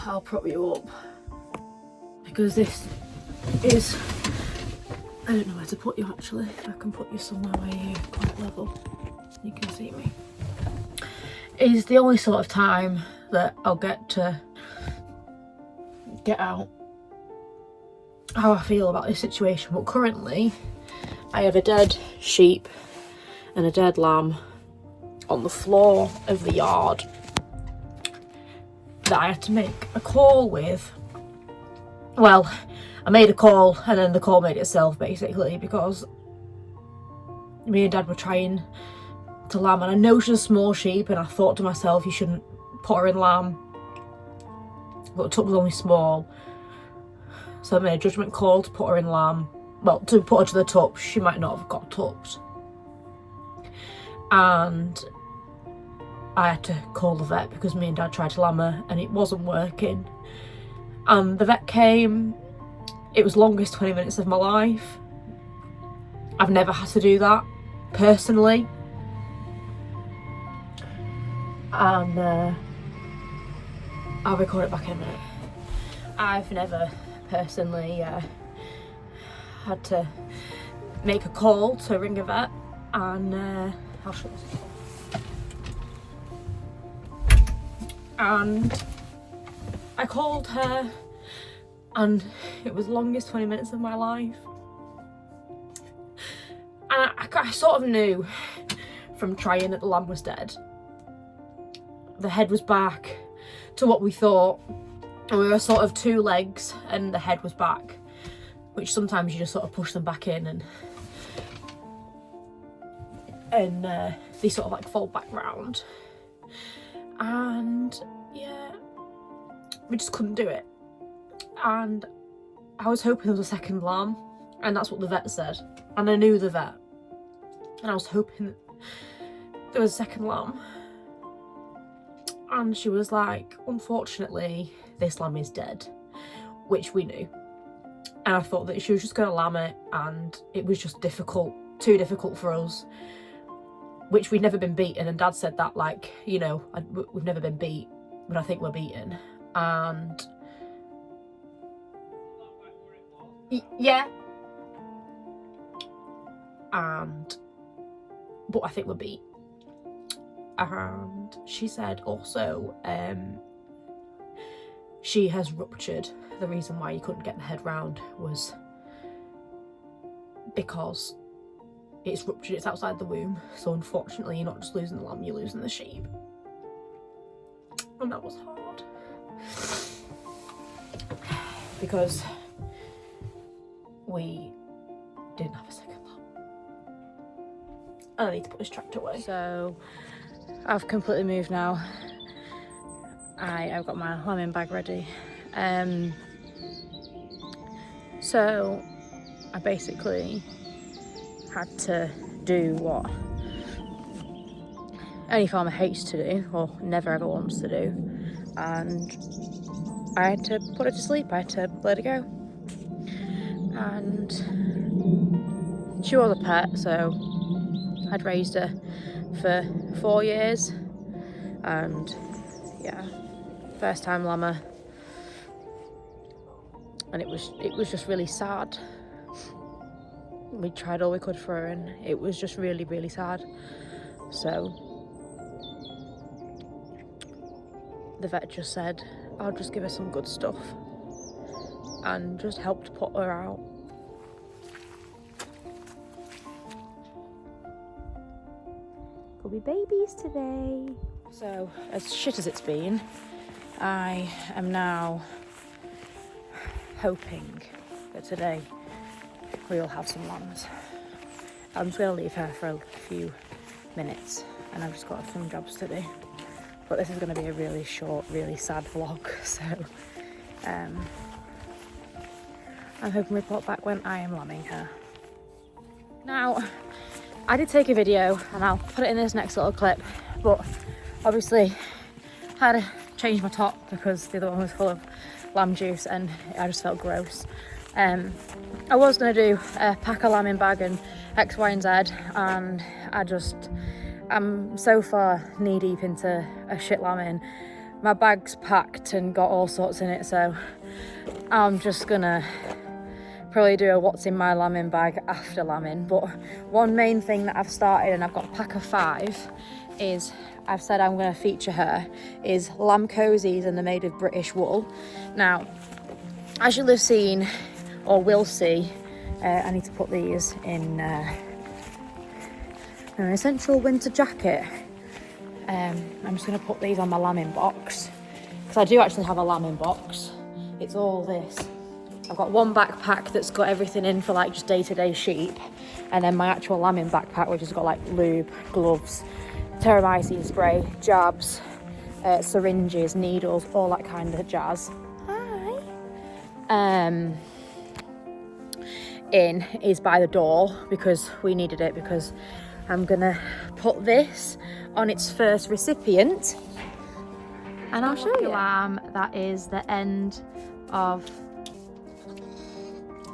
I'll prop you up because this is, I don't know where to put you actually. I can put you somewhere where you're quite level, you can see me. Is the only sort of time that I'll get to get out how I feel about this situation. But currently I have a dead sheep and a dead lamb on the floor of the yard that I had to make a call with. Well, I made a call and then the call made itself basically, because me and Dad were trying to lamb, and I know she's a small sheep and I thought to myself you shouldn't put her in lamb, but the tub was only small, so I made a judgment call to put her in lamb. Well, to put her to the tub. She might not have got tubbed, and I had to call the vet because me and Dad tried to lamb her and it wasn't working. And the vet came. It was the longest 20 minutes of my life. I've never had to do that personally. And I'll record it back in a minute. I've never personally had to make a call to ring a vet, and I'll show this. And I called her and it was the longest 20 minutes of my life. And I sort of knew from trying that the lamb was dead. The head was back to what we thought, and we were sort of two legs and the head was back, which sometimes you just sort of push them back in and they sort of like fold back round. And yeah, we just couldn't do it. And I was hoping there was a second lamb, and that's what the vet said, and I knew the vet, and I was hoping there was a second lamb. And she was like, unfortunately this lamb is dead, which we knew. And I thought that she was just going to lamb it, and it was just difficult, too difficult for us, which we'd never been beaten. And Dad said that, like, you know, we've never been beat, but I think we're beaten. And yeah, but I think we're beat. And she said also she has ruptured. The reason why you couldn't get the head round was because it's ruptured, it's outside the womb, so unfortunately you're not just losing the lamb, you're losing the sheep. And that was hard because we didn't have a second lamb. And I need to put this tractor away. So I've completely moved now. I've got my lambing bag ready. So I basically had to do what any farmer hates to do, or never ever wants to do, and I had to put her to sleep. I had to let her go. And she was a pet, so I'd raised her for 4 years, and yeah, first time lammer, and it was just really sad. We tried all we could for her and it was just really, really sad. So the vet just said, I'll just give her some good stuff, and just helped put her out. There'll be babies today. So as shit as it's been, I am now hoping that today we'll have some lambs. I'm just going to leave her for a few minutes, and I've just got some jobs to do. But this is going to be a really short, really sad vlog, so I'm hoping to report back when I am lambing her. Now, I did take a video, and I'll put it in this next little clip, but obviously I had to change my top because the other one was full of lamb juice and I just felt gross. I was going to do a pack of lambing bag and X, Y and Z, and I'm so far knee deep into a shit lambing my bag's packed and got all sorts in it, so I'm just gonna probably do a what's in my lambing bag after lambing. But one main thing that I've started, and I've got a pack of 5, is I've said I'm going to feature her, is lamb cozies, and they're made of British wool. Now, as you'll have seen or will see, I need to put these in an essential winter jacket. I'm just going to put these on my lambing box, because I do actually have a lambing box. It's all this. I've got one backpack that's got everything in for like just day-to-day sheep, and then my actual lambing backpack, which has got like lube, gloves, terramycin spray, jabs, syringes, needles, all that kind of jazz. Hi. In is by the door, because we needed it, because I'm gonna put this on its first recipient, and I'll show you. That is the end of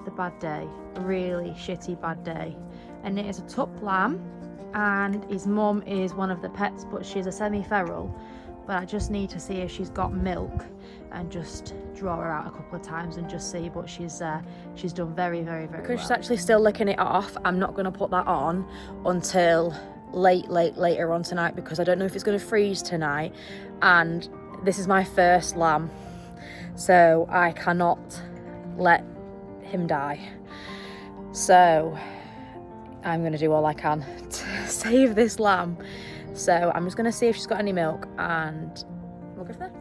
the bad day, a really shitty bad day, and it is a tup lamb, and his mum is one of the pets, but she's a semi-feral. But I just need to see if she's got milk and just draw her out a couple of times and just see. But she's done very because well. She's actually still licking it off. I'm not going to put that on until later on tonight, because I don't know if it's going to freeze tonight, and this is my first lamb, so I cannot let him die. So I'm going to do all I can to save this lamb. So I'm just going to see if she's got any milk, and we'll go from there.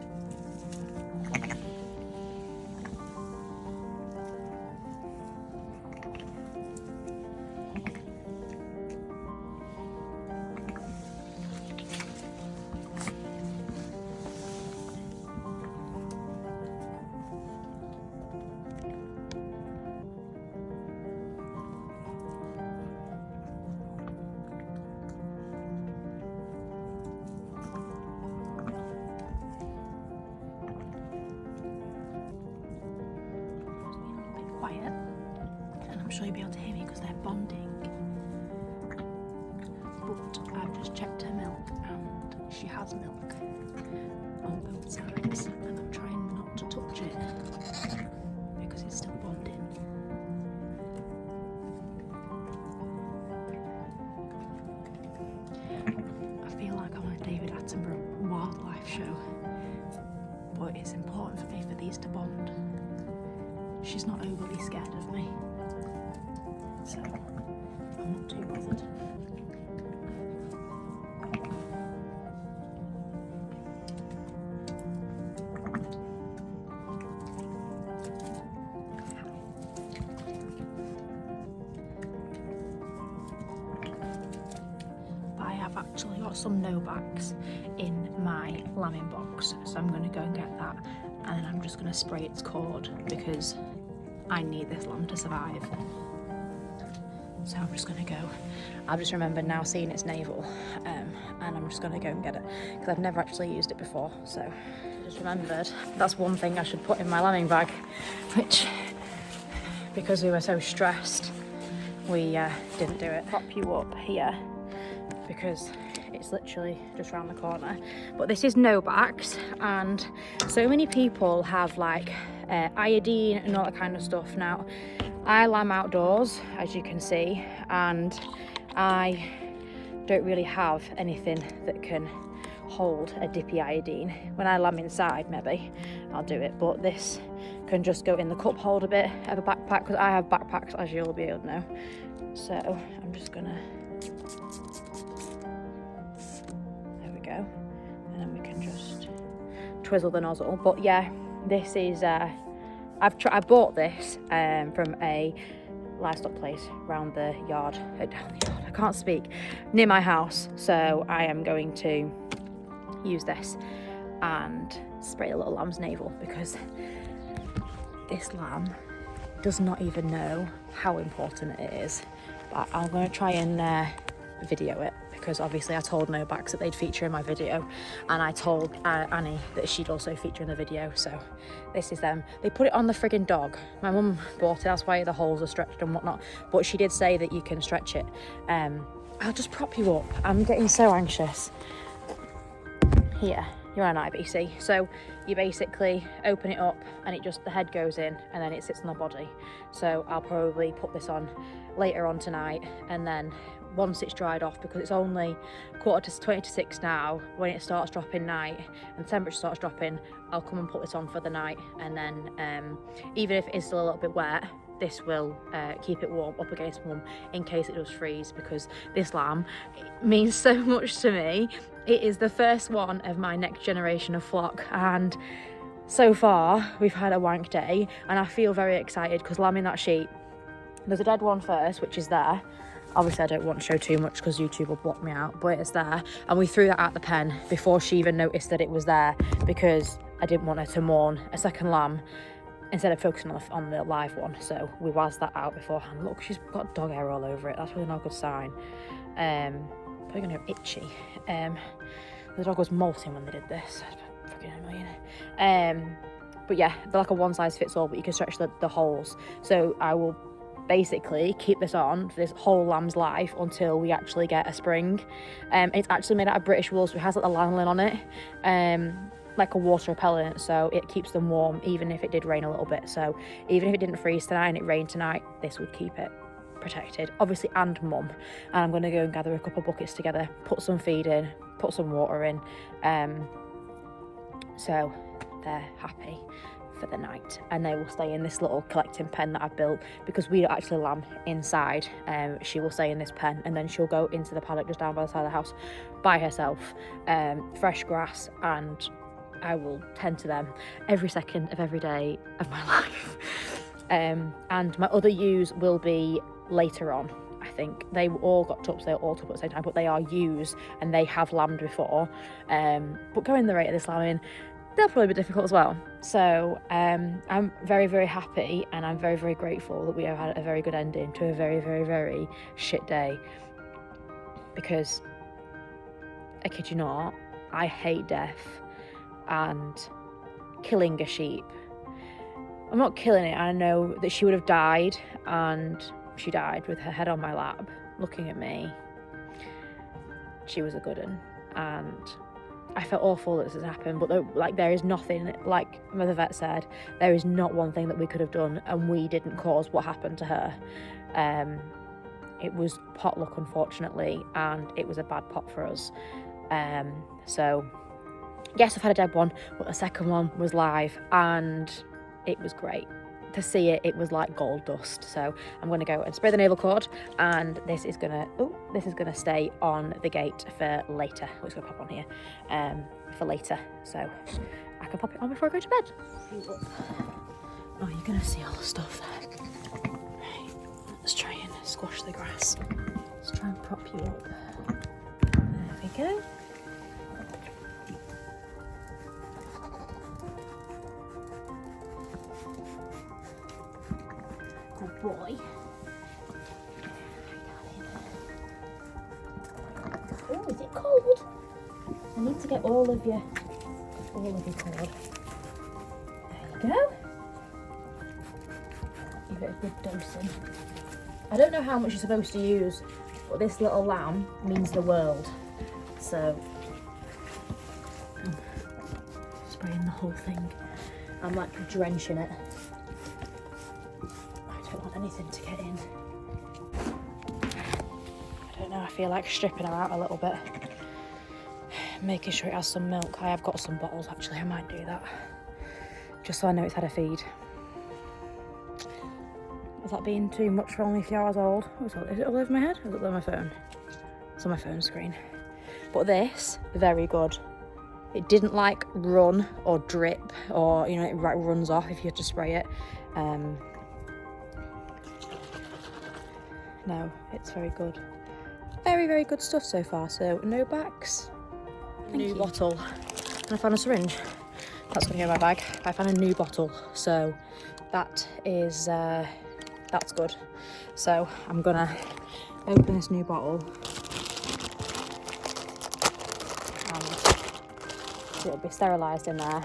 Quiet, and I'm sure you'll be able to hear me because they're bonding. But I've just checked her milk, and she has milk on both sides, and I'm trying not to touch it because it's still bonding. I feel like I'm on a David Attenborough wildlife show, but it's important for me for these to bond. She's not overly scared of me, so I'm not too bothered. I have actually got some no-backs in my lambing box, so I'm going to go and get that, and then I'm just going to spray its cord, because I need this lamb to survive. So I'm just going to go. I've just remembered now seeing its navel, and I'm just going to go and get it, because I've never actually used it before. So I just remembered that's one thing I should put in my lambing bag, which, because we were so stressed, we didn't do it. Prop you up here, because it's literally just around the corner. But this is no backs, and so many people have like iodine and all that kind of stuff. Now, I lamb outdoors, as you can see, and I don't really have anything that can hold a dippy iodine. When I lamb inside, maybe I'll do it, but this can just go in the cup holder bit of a backpack, because I have backpacks, as you'll be able to know. So I'm just gonna, there we go, and then we can just twizzle the nozzle. But yeah, this is I bought this from a livestock place around the yard, down the yard, I can't speak, near my house. So I am going to use this and spray a little lamb's navel, because this lamb does not even know how important it is. But I'm going to try and video it, because obviously I told No Backs that they'd feature in my video, and I told Annie that she'd also feature in the video. So this is them. They put it on the friggin' dog. My mum bought it, that's why the holes are stretched and whatnot, but she did say that you can stretch it. I'll just prop you up, I'm getting so anxious. Here, you're on IBC. So you basically open it up and the head goes in and then it sits on the body. So I'll probably put this on later on tonight, and then once it's dried off, because it's only 6:45 now, when it starts dropping night and the temperature starts dropping, I'll come and put this on for the night, and then even if it's still a little bit wet, this will keep it warm up against mum in case it does freeze, because this lamb means so much to me. It is the first one of my next generation of flock, and so far we've had a wank day, and I feel very excited because lambing that sheep, there's a dead one first, which is there. Obviously I don't want to show too much because YouTube will block me out, but it's there, and we threw that out the pen before she even noticed that it was there, because I didn't want her to mourn a second lamb instead of focusing on the live one. So we wazzed that out beforehand. Look, she's got dog hair all over it. That's really not a good sign. Probably gonna go itchy. The dog was molting when they did this. That's fucking annoying. But yeah, they're like a one size fits all, but you can stretch the holes. So I will basically keep this on for this whole lamb's life until we actually get a spring. It's actually made out of British wool, so it has like the lanolin on it, like a water repellent, so it keeps them warm even if it did rain a little bit. So even if it didn't freeze tonight and it rained tonight, this would keep it protected, obviously, and mum. And I'm going to go and gather a couple of buckets together, put some feed in, put some water in, so they're happy for the night, and they will stay in this little collecting pen that I've built, because we don't actually lamb inside. She will stay in this pen, and then she'll go into the paddock just down by the side of the house by herself, fresh grass, and I will tend to them every second of every day of my life. And my other ewes will be later on. I think they all got tups, they all tup at the same time, but they are ewes and they have lambed before. But going the rate of this lambing, they'll probably be difficult as well. So I'm very, very happy, and I'm very, very grateful that we have had a very good ending to a very, very, very shit day. Because, I kid you not, I hate death and killing a sheep. I'm not killing it. I know that she would have died, and she died with her head on my lap looking at me. She was a good one, and I felt awful that this has happened, but there is nothing, like the vet said, there is not one thing that we could have done, and we didn't cause what happened to her. It was pot luck, unfortunately, and it was a bad pot for us. So yes, I've had a dead one, but the second one was live, and it was great. To see it, it was like gold dust. So I'm going to go and spray the navel cord, and this is gonna stay on the gate for later. I'm just gonna pop on here for later, so I can pop it on before I go to bed. Oh, you're gonna see all the stuff there. Right, let's try and squash the grass. Let's try and prop you up. There we go. Good boy. Oh, is it cold? I need to get all of your cord. There you go. Give it a good dosing. I don't know how much you're supposed to use, but this little lamb means the world. So I'm spraying the whole thing. I'm like drenching it. I don't want anything to get in. I don't know, I feel like stripping her out a little bit. Making sure it has some milk. I have got some bottles actually, I might do that. Just so I know it's had a feed. Is that being too much for only a few hours old? Is it all over my head? Or is it on my phone? It's on my phone screen. But this, very good. It didn't like run or drip, or you know, it runs off if you have to spray it. No, it's very good. Very, very good stuff so far. So no backs. New bottle. And I found a syringe. That's gonna go in my bag. I found a new bottle, so that is that's good. So I'm gonna open this new bottle, and it'll be sterilised in there. I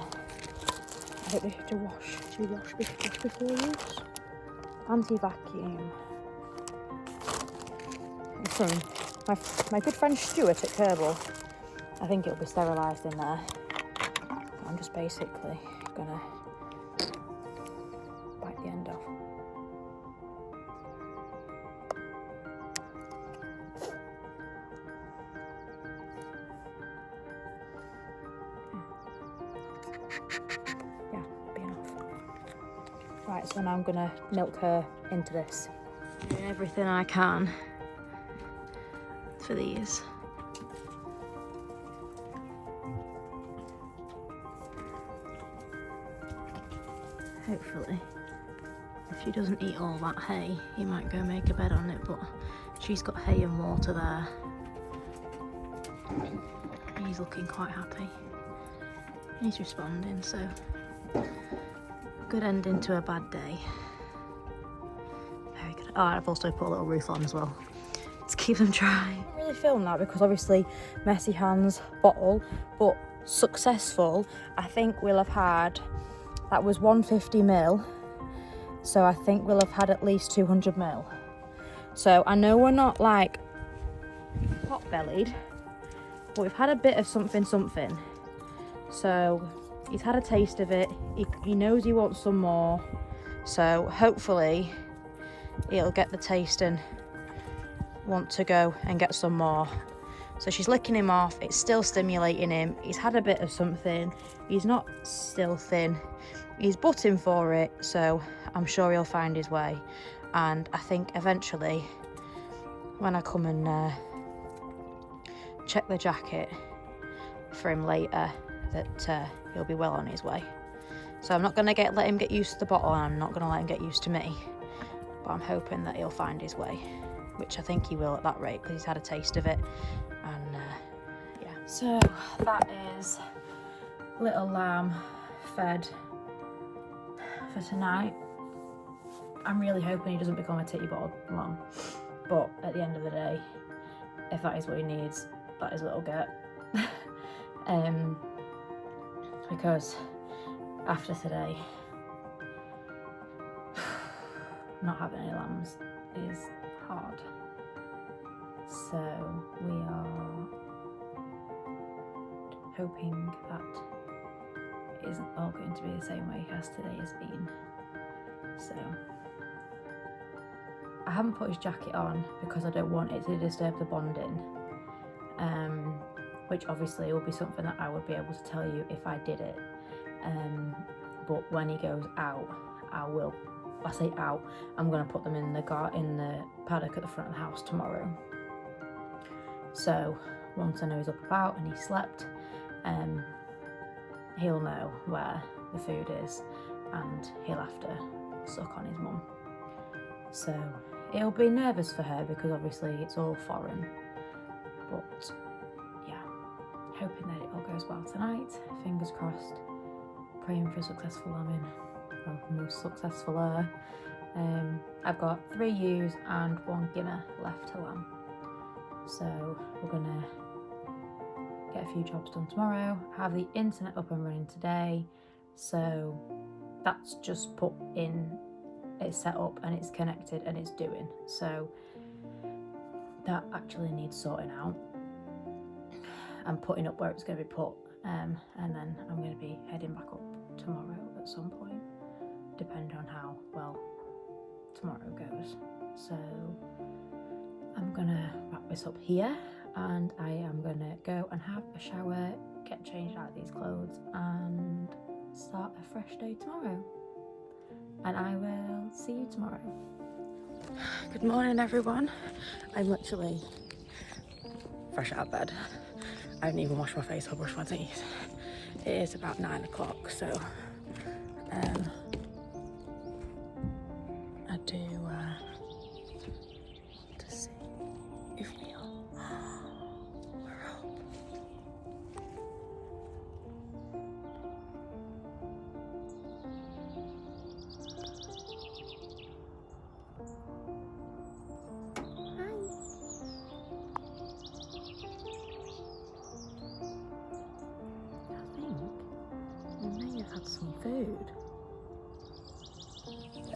don't know if you have to wash. Do you wash before use? Anti-vacuum. My good friend Stuart at Kerbal, I think it'll be sterilised in there. I'm just basically gonna bite the end off. Yeah, be enough. Right, so now I'm gonna milk her into this. Doing everything I can for these. Hopefully, if she doesn't eat all that hay, he might go make a bed on it, but she's got hay and water there. He's looking quite happy. He's responding, so good ending to a bad day. Very good. Oh, I've also put a little roof on as well to keep them dry. I didn't really film that because obviously messy hands bottle, but successful. I think we'll have had, that was 150ml, so I think we'll have had at least 200ml. So I know we're not like pot-bellied, but we've had a bit of something. So he's had a taste of it. He knows he wants some more. So hopefully he'll get the taste and want to go and get some more. So she's licking him off. It's still stimulating him. He's had a bit of something. He's not still thin. He's butting for it. So I'm sure he'll find his way. And I think eventually when I come and check the jacket for him later, that he'll be well on his way. So I'm not going to let him get used to the bottle, and I'm not going to let him get used to me, but I'm hoping that he'll find his way, which I think he will at that rate because he's had a taste of it. And yeah, so that is little lamb fed for tonight. I'm really hoping he doesn't become a titty bottle lamb, but at the end of the day, if that is what he needs, that is what he'll get. Because after today, not having any lambs is hard. So we are hoping that it isn't all going to be the same way as today has been. So I haven't put his jacket on because I don't want it to disturb the bonding. Which obviously will be something that I would be able to tell you if I did it. But when he goes out, I say out, I'm going to put them in the paddock at the front of the house tomorrow. So once I know he's up about and he slept, he'll know where the food is and he'll have to suck on his mum. So he'll be nervous for her because obviously it's all foreign, but hoping that it all goes well tonight. Fingers crossed. Praying for successful lambing. Well, most successful I've got 3 ewes and 1 gimmer left to lamb. So we're gonna get a few jobs done tomorrow. Have the internet up and running today. So that's just put in, it's set up and it's connected and it's doing. So that actually needs sorting out. I'm putting up where it's going to be put, and then I'm going to be heading back up tomorrow at some point, depending on how well tomorrow goes. So I'm going to wrap this up here, and I am going to go and have a shower, get changed out of these clothes, and start a fresh day tomorrow. And I will see you tomorrow. Good morning, everyone. I'm literally fresh out of bed. I haven't even washed my face or brushed my teeth. It is about 9 o'clock, so I do want to see if we are. We're up. Had some food.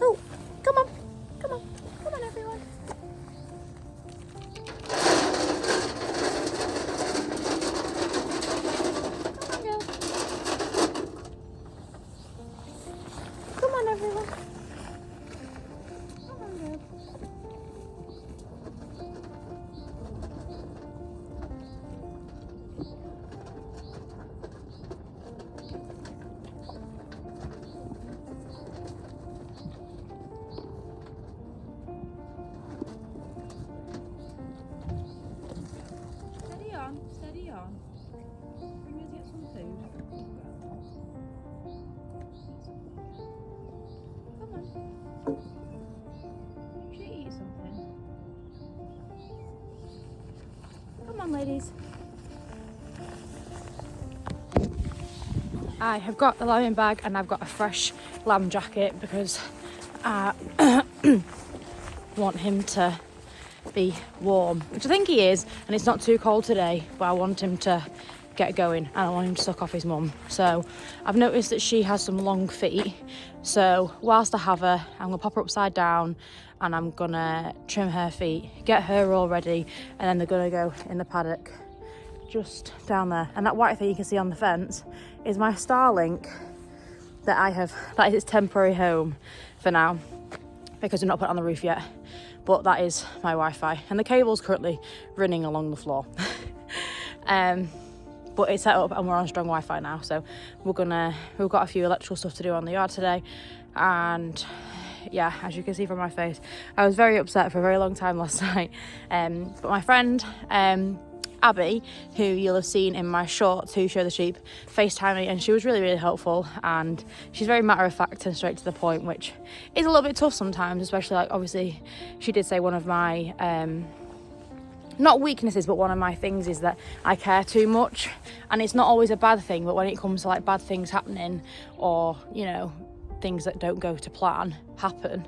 Oh, come on, everyone. Come on, girl. Should I eat something? Come on, ladies. I have got the lambing bag and I've got a fresh lamb jacket because I want him to be warm, which I think he is, and it's not too cold today, but I want him to get going and I want him to suck off his mum. So I've noticed that she has some long feet, so whilst I have her, I'm gonna pop her upside down and I'm gonna trim her feet, get her all ready, and then they're gonna go in the paddock just down there. And that white thing you can see on the fence is my Starlink that is its temporary home for now, because we're not put it on the roof yet, but that is my Wi-Fi, and the cable's currently running along the floor. But it's set up and we're on strong Wi-Fi now, so we've got a few electrical stuff to do on the yard today. And yeah, as you can see from my face, I was very upset for a very long time last night, but my friend Abby, who you'll have seen in my shorts, who show the sheep, FaceTimed me, and she was really, really helpful, and she's very matter of fact and straight to the point, which is a little bit tough sometimes, especially, like, obviously she did say one of my not weaknesses, but one of my things is that I care too much, and it's not always a bad thing, but when it comes to like bad things happening, or, you know, things that don't go to plan happen,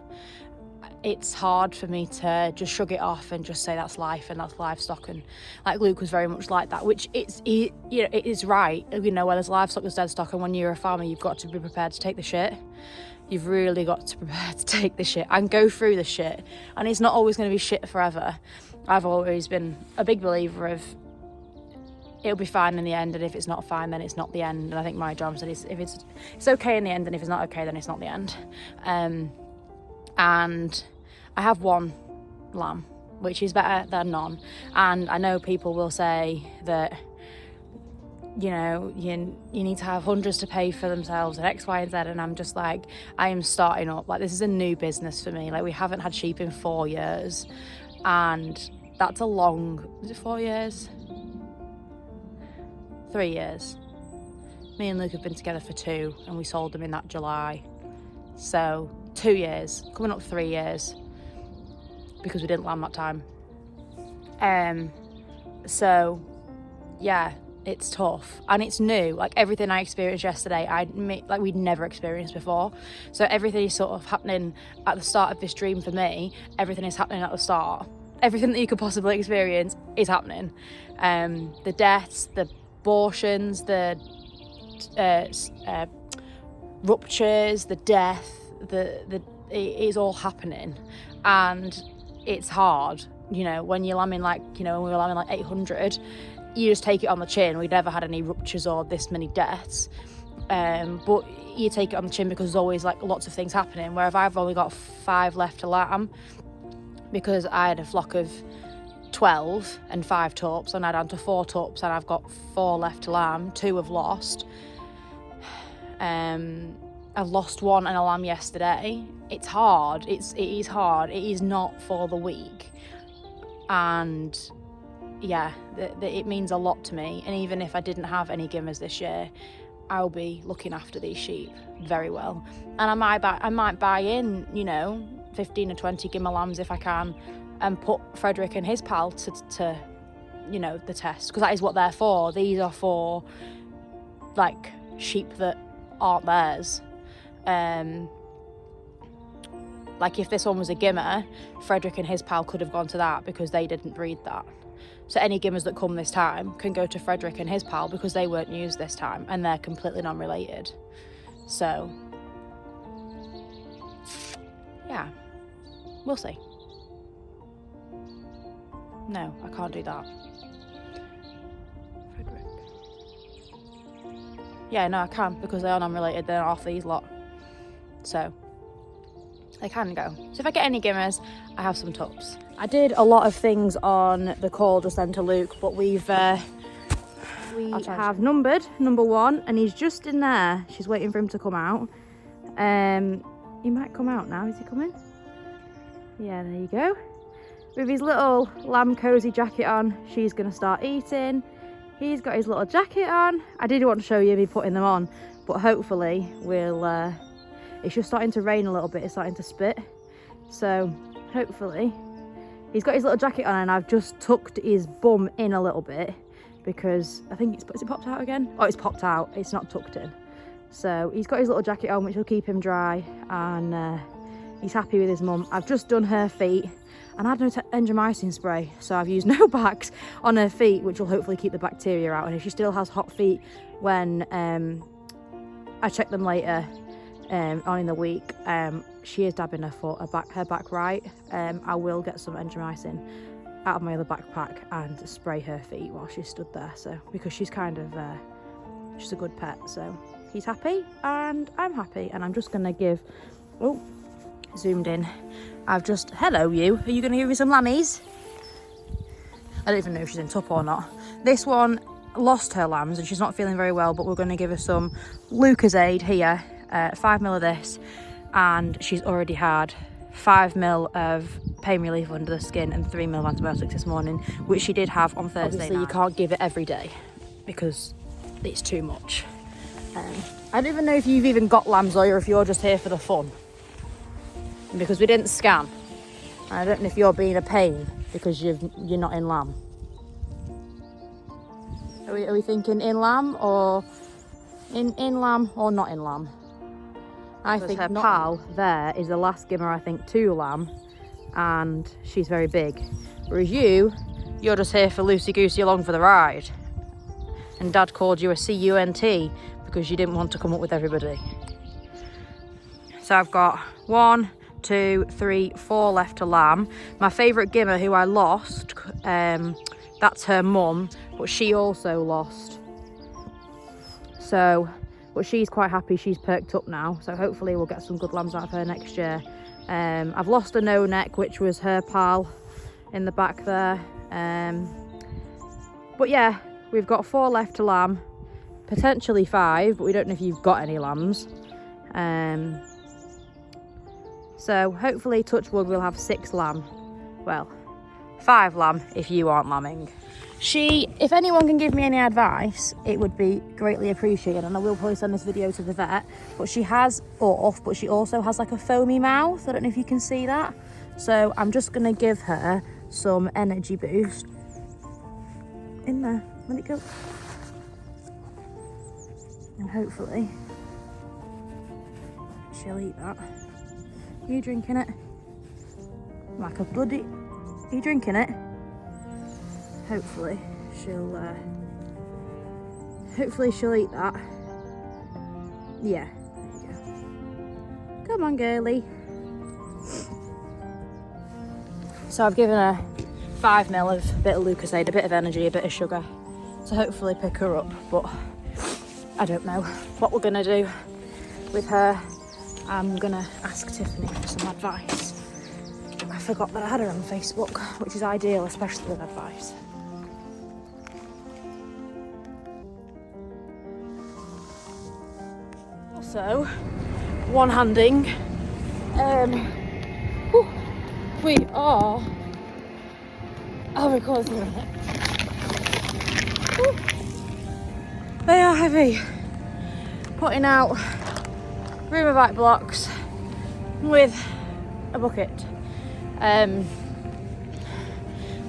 it's hard for me to just shrug it off and just say that's life and that's livestock. And like Luke was very much like that, which it is right, you know, where there's livestock, there's dead stock, and when you're a farmer, you've got to be prepared to take the shit. You've really got to prepare to take the shit and go through the shit, and it's not always going to be shit forever. I've always been a big believer of it'll be fine in the end, and if it's not fine, then it's not the end. And I think my job said is if it's okay in the end, and if it's not okay, then it's not the end. And I have one lamb, which is better than none. And I know people will say that, you know, you need to have hundreds to pay for themselves and X, Y, and Z, and I'm just like, I am starting up. Like, this is a new business for me. Like, we haven't had sheep in 4 years, and that's a long, is it 4 years? 3 years. Me and Luke have been together for 2, and we sold them in that July. So 2 years, coming up 3 years, because we didn't lamb that time. So yeah, it's tough and it's new. Like, everything I experienced yesterday, like we'd never experienced before. So everything is sort of happening at the start of this dream for me. Everything is happening at the start. Everything that you could possibly experience is happening. The deaths, the abortions, the ruptures, the death, it is all happening, and it's hard. You know, when you're lambing, like, you know, when we were lambing like 800, you just take it on the chin. We never had any ruptures or this many deaths, but you take it on the chin because there's always like lots of things happening. Where if I've only got 5 left to lamb, because I had a flock of 12 and 5 tups, and I'm down to 4 tups, and I've got 4 left to lamb. 2 have lost. I've lost 1 and a lamb yesterday. It's hard. It is hard. It is not for the weak. And yeah, it means a lot to me. And even if I didn't have any gimmers this year, I'll be looking after these sheep very well. And I might buy in, you know, 15 or 20 gimmer lambs if I can, and put Frederick and his pal to you know, the test, because that is what they're for. These are for like sheep that aren't theirs. Like, if this one was a gimmer, Frederick and his pal could have gone to that because they didn't breed that. So any gimmers that come this time can go to Frederick and his pal because they weren't used this time, and they're completely non-related. So yeah, we'll see. No, I can't do that. Frederick. Yeah, no, I can, because they are non-related. They're off these lot, so they can go. So if I get any gimmers, I have some tups. I did a lot of things on the call just then to Luke, but we have numbered number 1, and he's just in there. She's waiting for him to come out. He might come out now. Is he coming? Yeah, there you go. With his little lamb cozy jacket on, she's gonna start eating. He's got his little jacket on. I did want to show you me putting them on, but hopefully we'll it's just starting to rain a little bit. It's starting to spit. So hopefully, he's got his little jacket on and I've just tucked his bum in a little bit because I think is it popped out again? Oh, it's popped out. It's not tucked in. So he's got his little jacket on, which will keep him dry, and he's happy with his mum. I've just done her feet and I had no endomycin spray, so I've used no backs on her feet, which will hopefully keep the bacteria out. And if she still has hot feet when I check them later on in the week, she is dabbing her back right. I will get some endomycin out of my other backpack and spray her feet while she's stood there. So because she's kind of she's a good pet, so he's happy and I'm happy. And I'm just gonna give, oh, zoomed in, I've just, hello you, are you gonna give me some lammies? I don't even know if she's in tup or not. This one lost her lambs and she's not feeling very well, but we're gonna give her some Lucozade here, 5 ml of this, and she's already had 5 ml of pain relief under the skin and 3 ml of antibiotics this morning, which she did have on Thursday. Obviously you can't give it every day because it's too much. I don't even know if you've even got lambs or if you're just here for the fun, because we didn't scan. I don't know if you're being a pain because you're not in lamb. Are we thinking in lamb or in lamb or not in lamb? I think her pal there is the last gimmer, I think, to lamb, and she's very big. Whereas you're just here for loosey-goosey along for the ride. And Dad called you a CUNT because you didn't want to come up with everybody. So I've got 1, 2, 3, 4 left to lamb. My favourite gimmer, who I lost, that's her mum, but she also lost. So, but she's quite happy, she's perked up now, so hopefully we'll get some good lambs out of her next year. I've lost a no neck, which was her pal in the back there. But yeah, we've got 4 left to lamb, potentially 5, but we don't know if you've got any lambs. So hopefully, touch wood, we'll have 6 lamb. Well, 5 lamb if you aren't lambing. If anyone can give me any advice, it would be greatly appreciated, and I will probably send this video to the vet. But she has off, but she also has like a foamy mouth. I don't know if you can see that. So I'm just gonna give her some energy boost. In there, let it go. And hopefully she'll eat that. Are you drinking it? Like a bloody... Are you drinking it? Hopefully she'll eat that. Yeah, there you go. Come on, girly. So I've given her 5 ml of a bit of Lucozade, a bit of energy, a bit of sugar to hopefully pick her up, but I don't know what we're gonna do with her. I'm gonna ask Tiffany for some advice. I forgot that I had her on Facebook, which is ideal, especially with advice. Also, one-handing, we are, I'll record this in a minute. They are heavy. Putting out rumour bike blocks with a bucket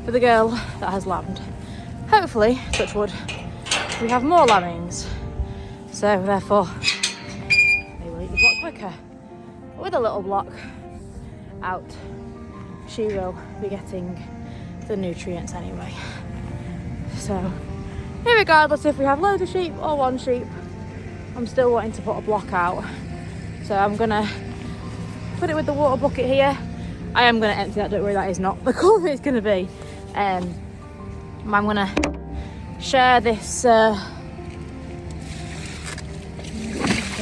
for the girl that has lambed. Hopefully, touch wood, we have more lambings, so therefore they will eat the block quicker. But with a little block out, she will be getting the nutrients anyway. So regardless if we have loads of sheep or 1 sheep, I'm still wanting to put a block out. So I'm gonna put it with the water bucket here. I am gonna empty that, don't worry, that is not the colour it's gonna be. I'm gonna share this, put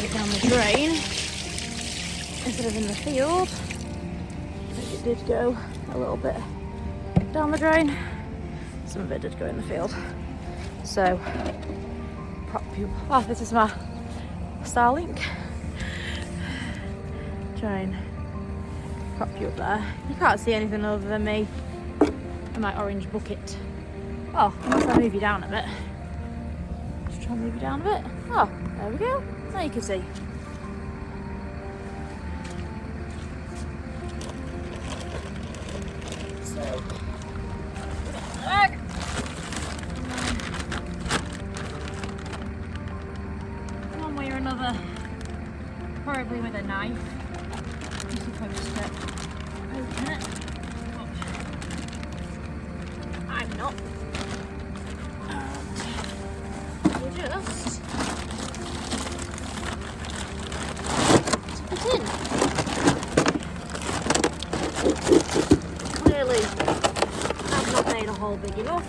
it down the drain instead of in the field. I think it did go a little bit down the drain. Some of it did go in the field. So, prop you. Oh, this is my Starlink. Try and prop you up there. You can't see anything other than me and my orange bucket. Oh, unless I move you down a bit. Just try and move you down a bit. Oh, there we go. Now you can see. up. And we'll just tip it in. Clearly, I've not made a hole big enough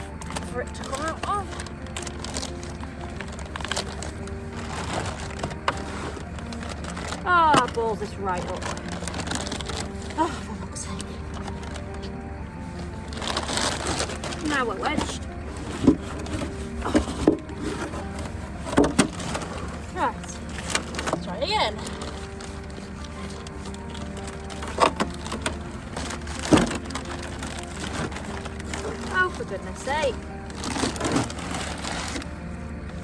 for it to come out of. Ah, balls this right up. Oh, for fuck's sake. Now we're wedged. Oh. Right, let's try it again. Oh, for goodness sake.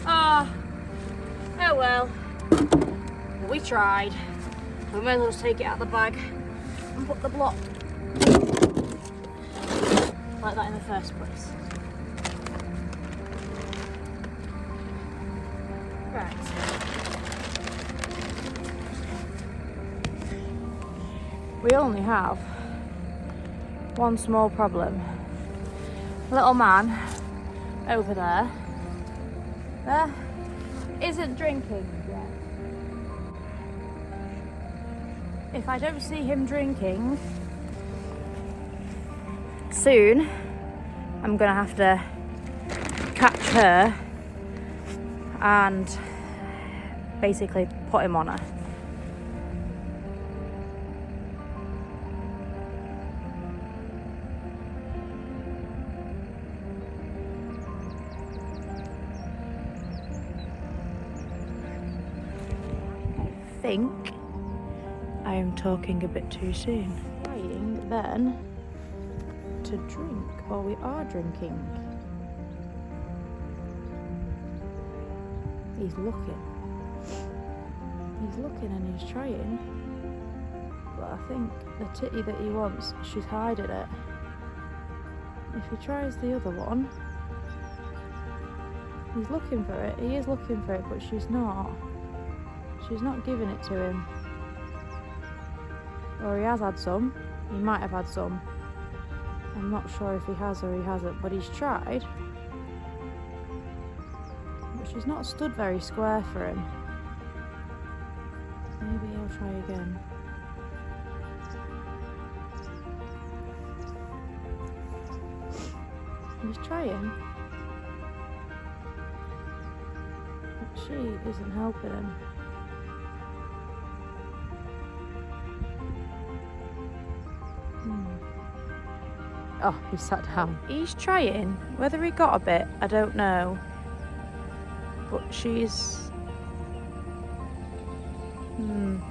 Ah, oh well. We tried. We may as well just take it out of the bag and put the block like that in the first place. Right. We only have one small problem. Little man over there isn't drinking yet. If I don't see him drinking soon, I'm gonna have to catch her and basically put him on her. I think I am talking a bit too soon. Trying then to drink, or we are drinking. He's looking. He's looking and he's trying. But I think the titty that he wants, she's hiding it. If he tries the other one, he's looking for it. He is looking for it, but she's not. She's not giving it to him. Or he has had some. He might have had some. I'm not sure if he has or he hasn't, but he's tried. But she's not stood very square for him. Maybe he'll try again. He's trying. But she isn't helping him. Oh, he sat down. He's trying. Whether he got a bit, I don't know. But she's... I'm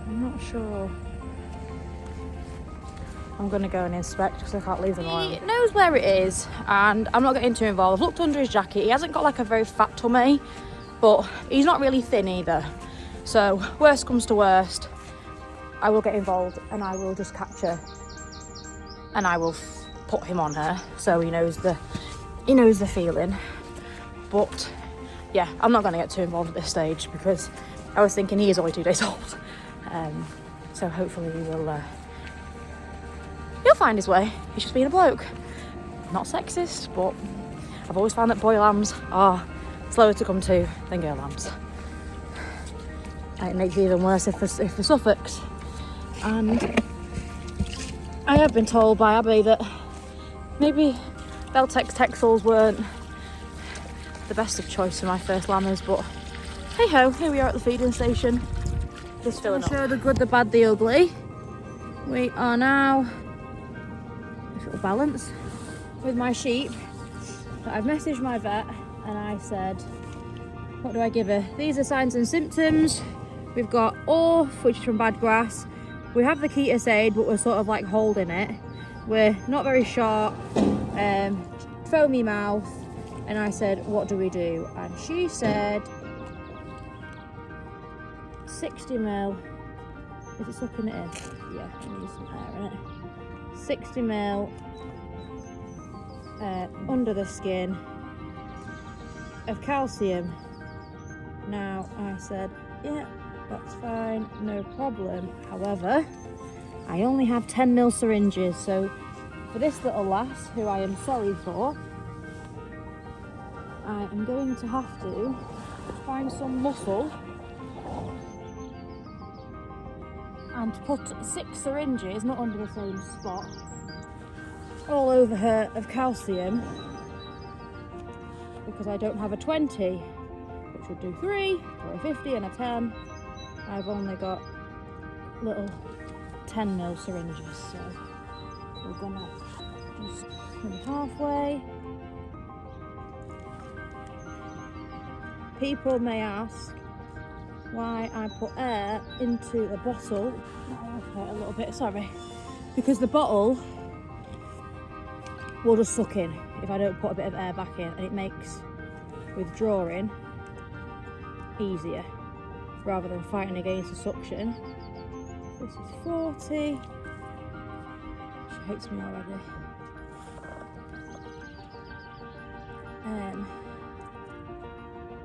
not sure. I'm going to go and inspect because I can't leave them alone. He knows where it is and I'm not getting too involved. I've looked under his jacket. He hasn't got like a very fat tummy, but he's not really thin either. So worst comes to worst, I will get involved and I will just catch her and I will put him on her so he knows the feeling. But yeah, I'm not going to get too involved at this stage because I was thinking he is only 2 days old. So hopefully he'll find his way. He's just being a bloke. Not sexist, but I've always found that boy lambs are slower to come to than girl lambs. And it makes it even worse if for Suffolks. And I have been told by Abby that maybe Beltex Texels weren't the best of choice for my first lambers, but hey ho, here we are at the feeding station. Just filling up. Show the good, the bad, the ugly. We are now a little balance with my sheep. But I've messaged my vet and I said, what do I give her? These are signs and symptoms. We've got ORF, which is from bad grass. We have the Ketus aid, but we're sort of like holding it. We're not very sharp, foamy mouth. And I said, what do we do? And she said, 60ml, is it sucking it in? Yeah, it needs some air in it. 60ml under the skin of calcium. Now I said, yeah, That's fine, no problem. However, I only have 10mm syringes, so for this little lass, who I am sorry for, I am going to have to find some muscle and put 6 syringes, not under the same spot, all over her of calcium, because I don't have a 20, which would do 3, or a 50 and a 10. I've only got little 10mm syringes, so we're gonna just maybe halfway. People may ask why I put air into the bottle. Oh, I've hurt a little bit, sorry. Because the bottle will just suck in if I don't put a bit of air back in, and it makes withdrawing easier rather than fighting against the suction. This is 40. She hates me already.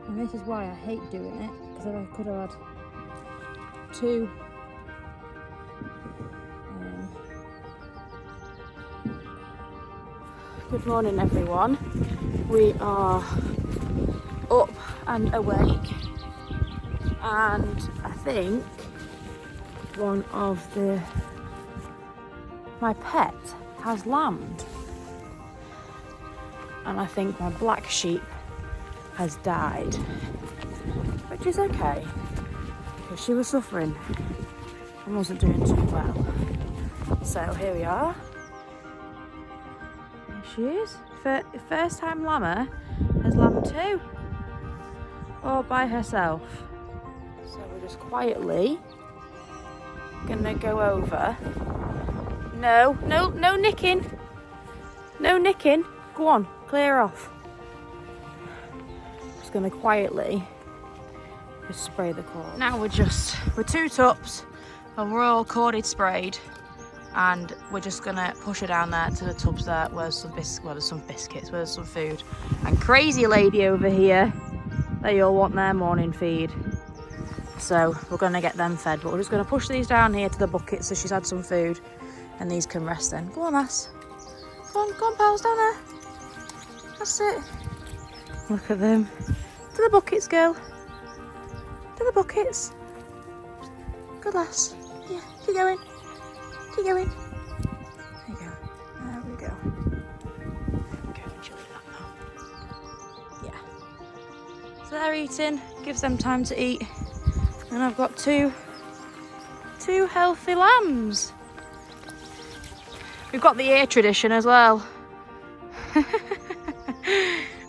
And this is why I hate doing it, because I could have had 2 Good morning everyone. We are up and awake, and I think one of my pet has lambed, and I think my black sheep has died, which is okay because she was suffering and wasn't doing too well. So here we are. Here she is. First time lammer has lambed 2 all by herself. So we're just quietly gonna go over. No nicking. No nicking. Go on, clear off. Just gonna quietly just spray the cord. Now we're 2 tubs and we're all corded sprayed, and we're just gonna push her down there to the tubs there where there's some biscuits, where there's some food. And crazy lady over here, they all want their morning feed. So we're gonna get them fed, but we're just gonna push these down here to the bucket so she's had some food and these can rest then. Go on, lass. Go on, pals, down there. That's it. Look at them. To the buckets, girl. To the buckets. Good lass. Yeah, keep going. Keep going. There you go. There we go. Go and chill it up now. Yeah. So they're eating. Gives them time to eat. And I've got two healthy lambs. We've got the ear tradition as well.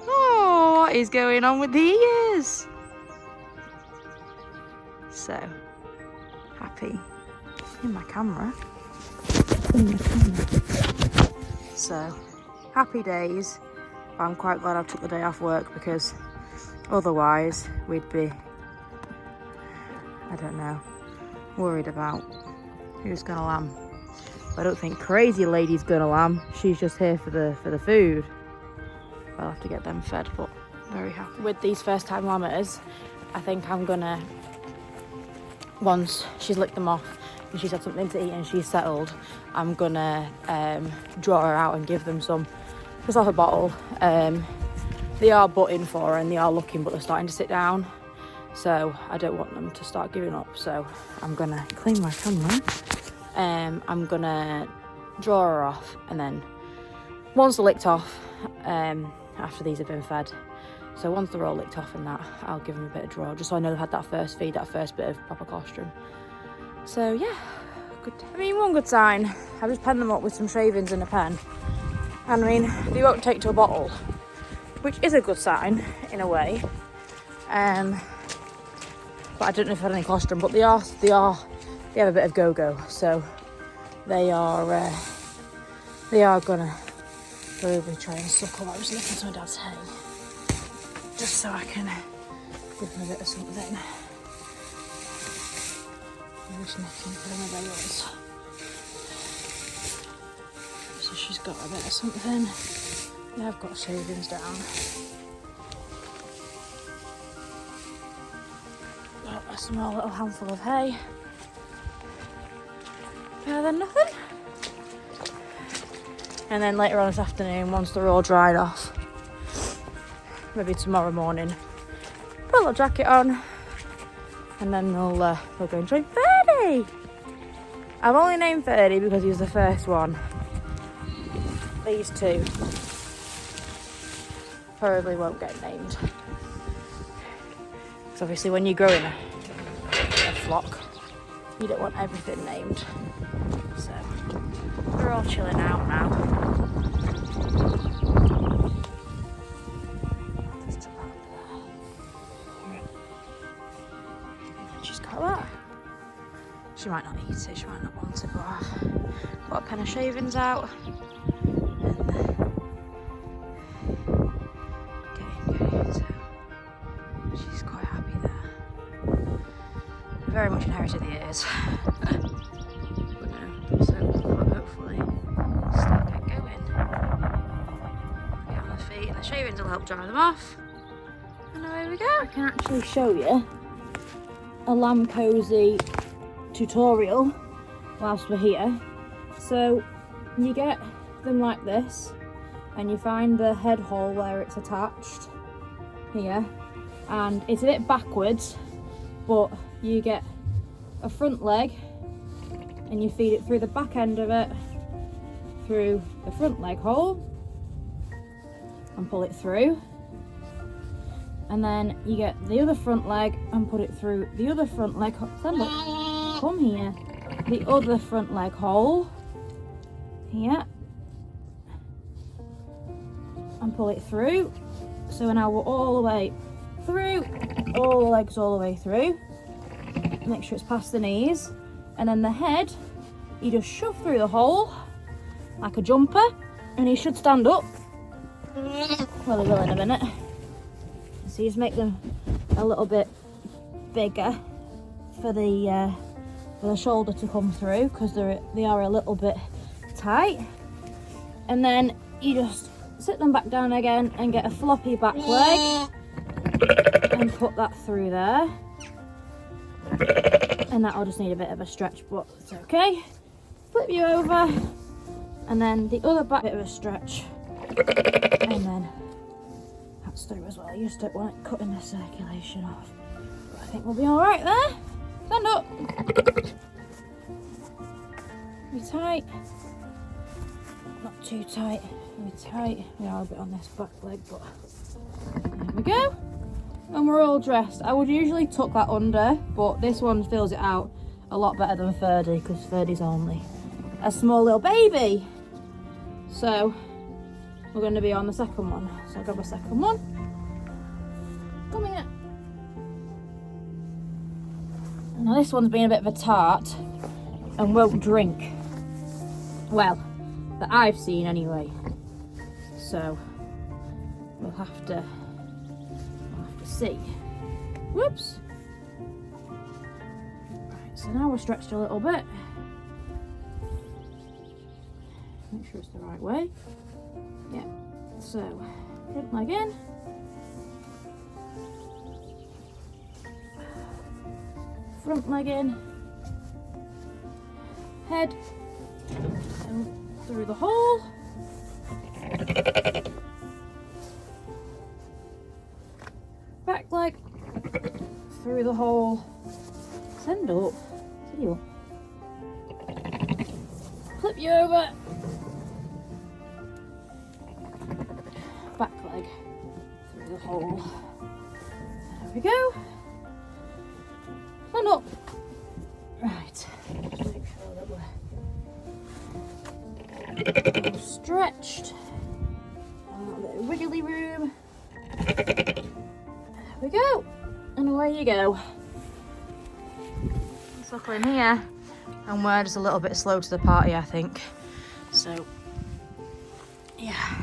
Oh, what is going on with the ears? So, happy. In my camera. So, happy days. I'm quite glad I took the day off work, because otherwise we'd be, I don't know, worried about who's gonna lamb. I don't think crazy lady's gonna lamb. She's just here for the food. I'll have to get them fed, but very happy. With these first time lammers, I think I'm gonna, once she's licked them off and she's had something to eat and she's settled, I'm gonna draw her out and give them some, just off a bottle. They are butting for her and they are looking, but they're starting to sit down. So I don't want them to start giving up. So I'm gonna clean my camera. I'm gonna draw her off, and then once they're licked off, after these have been fed, so once they're all licked off and that, I'll give them a bit of draw, just so I know they've had that first feed, that first bit of proper colostrum. So yeah, good. I mean, one good sign, I've just penned them up with some shavings in a pen, and I mean, they won't take to a bottle, which is a good sign in a way. But I don't know if they've had any colostrum, but they have a bit of go-go, so they are gonna probably try and suckle. I was looking to my dad's hay, just so I can give them a bit of something. I'm just making for them bales. So she's got a bit of something. Yeah, I've got shavings down. Got A small little handful of hay. Better than nothing. And then later on this afternoon, once they're all dried off, maybe tomorrow morning, put a little jacket on, and then they'll go and join Ferdy. I've only named Ferdy because he was the first one. These two probably won't get named. Because obviously when you're growing a flock, you don't want everything named. So they're all chilling out now. She's got that. She might not eat it, she might not want it, but I've got a pen of shavings out. And so she's quite happy there. Very much inherited the ears. But no, so hopefully start get going. Get on the feet, and the shavings will help dry them off. And away we go. I can actually show you a lamb cozy tutorial whilst we're here. So you get them like this, and you find the head hole where it's attached here, and it's a bit backwards, but you get a front leg and you feed it through the back end of it, through the front leg hole, and pull it through, and then you get the other front leg and put it through the other front leg. Stand up, come here, the other front leg hole here, and pull it through. So now we're all the way through, all the legs all the way through. Make sure it's past the knees, and then the head you just shove through the hole like a jumper, and he should stand up. Well, he will in a minute. So you just make them a little bit bigger for the shoulder to come through, because they are a little bit tight, and then you just sit them back down again and get a floppy back leg and put that through there, and that'll just need a bit of a stretch, but it's okay. Flip you over, and then the other back, bit of a stretch, and then that's through as well. You just don't want it cutting the circulation off, but I think we'll be all right there. Stand up. Be tight, not too tight. Be tight. We are a bit on this back leg, but there we go. And we're all dressed. I would usually tuck that under, but this one fills it out a lot better than Ferdy, because Ferdy's only a small little baby. So we're going to be on the second one. So I'll grab a second one. Come here. Now this one's been a bit of a tart and won't drink. Well, that I've seen anyway. So we'll have to see. Whoops. Right, so now we're stretched a little bit. Make sure it's the right way. Yeah. So front leg in. Front leg in. Head through the hole. Back leg through the hole. Send up. See you. Flip you over. Back leg through the hole. There we go. Stand up. Right. Just make sure that we're all stretched. A little bit of wiggly room. There we go. And away you go. Suckling here. And we're just a little bit slow to the party, I think. So, yeah.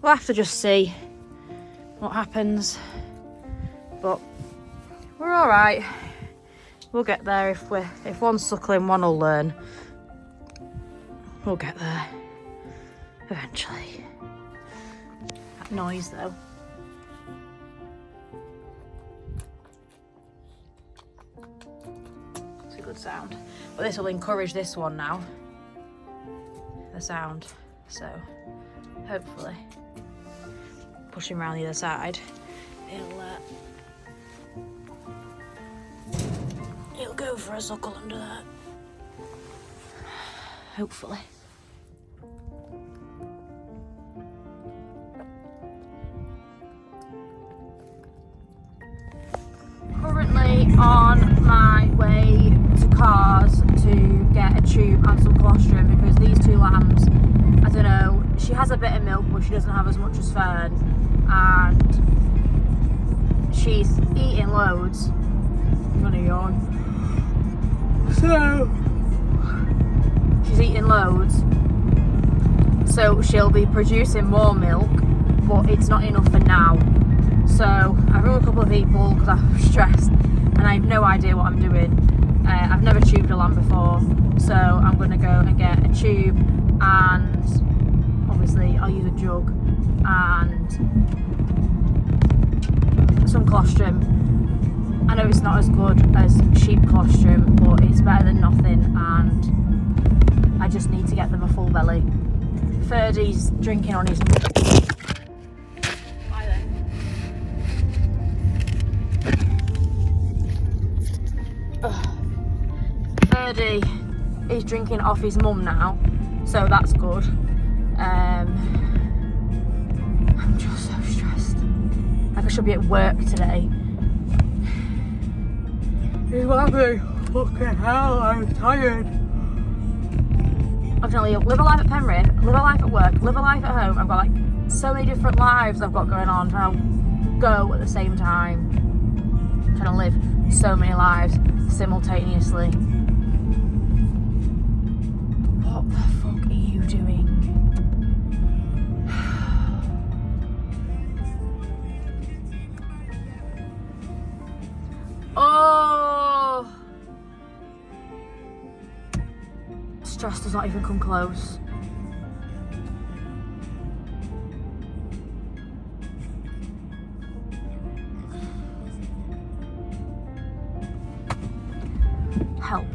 We'll have to just see what happens. But we're all right. We'll get there. If one's suckling, one will learn. We'll get there eventually. That noise though. sound. But this will encourage this one now, the sound. So hopefully pushing around the other side, it'll go for a suckle under that. Hopefully. Currently on my way to Cars to get a tube and some colostrum because these two lambs, I don't know, she has a bit of milk but she doesn't have as much as Fern, and she's eating loads. I'm gonna yawn. So she's eating loads, so she'll be producing more milk, but it's not enough for now. So I've rung a couple of people because I'm stressed and I have no idea what I'm doing. I've never tubed a lamb before, so I'm going to go and get a tube, and obviously I'll use a jug and some colostrum. I know it's not as good as sheep colostrum, but it's better than nothing, and I just need to get them a full belly. Ferdy's drinking on his... Ferdy is drinking off his mum now, so that's good. I'm just so stressed. Like I should be at work today. He's laughing. Fucking hell, I'm tired. I've live a life at Penrith, live a life at work, live a life at home. I've got like so many different lives I've got going on, trying to go at the same time. Trying to live so many lives simultaneously. What the fuck are you doing? Oh! Stress does not even come close. Help.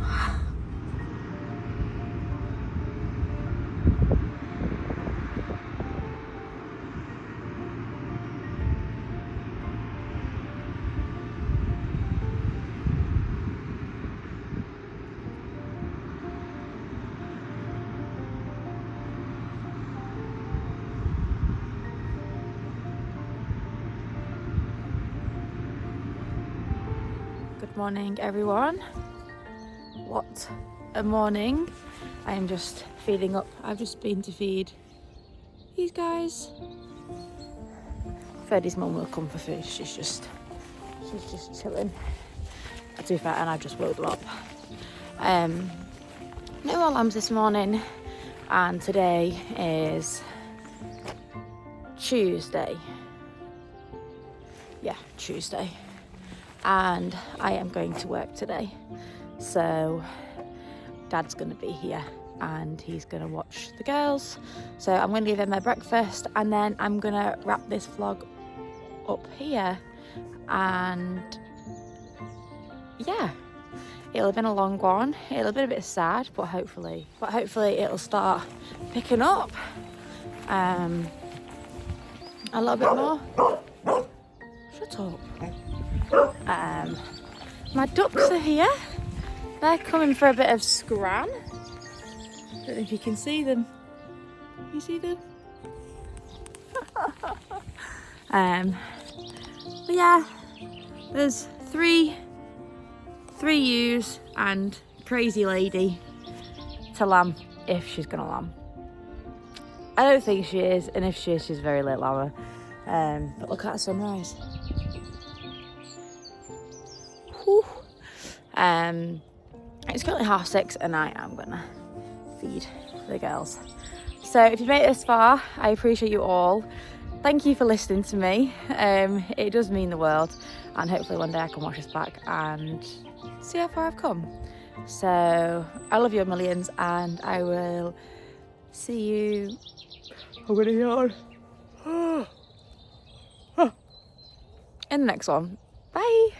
Good morning, everyone. What a morning. I am just feeding up. I've just been to feed these guys. Ferdy's mum will come for food. She's just chilling. To be fair, and I've just woke them up. No more lambs this morning, and today is Tuesday. Yeah, Tuesday. And I am going to work today. So Dad's going to be here and he's going to watch the girls. So I'm going to give them their breakfast and then I'm going to wrap this vlog up here. And yeah, it'll have been a long one. It'll have been a bit sad, but hopefully it'll start picking up a little bit more. Shut up. My ducks are here. They're coming for a bit of scran. Don't know if you can see them. You see them? But yeah, there's three ewes and crazy lady to lamb if she's gonna lamb. I don't think she is, and if she is, she's very late lammer. But look at that sunrise. Whew. It's currently 6:30 and I am gonna feed the girls. So if you've made it this far, I appreciate you all. Thank you for listening to me. It does mean the world, and hopefully one day I can watch this back and see how far I've come. So I love you a millions, and I will see you. I'm gonna yawn. In the next one. Bye.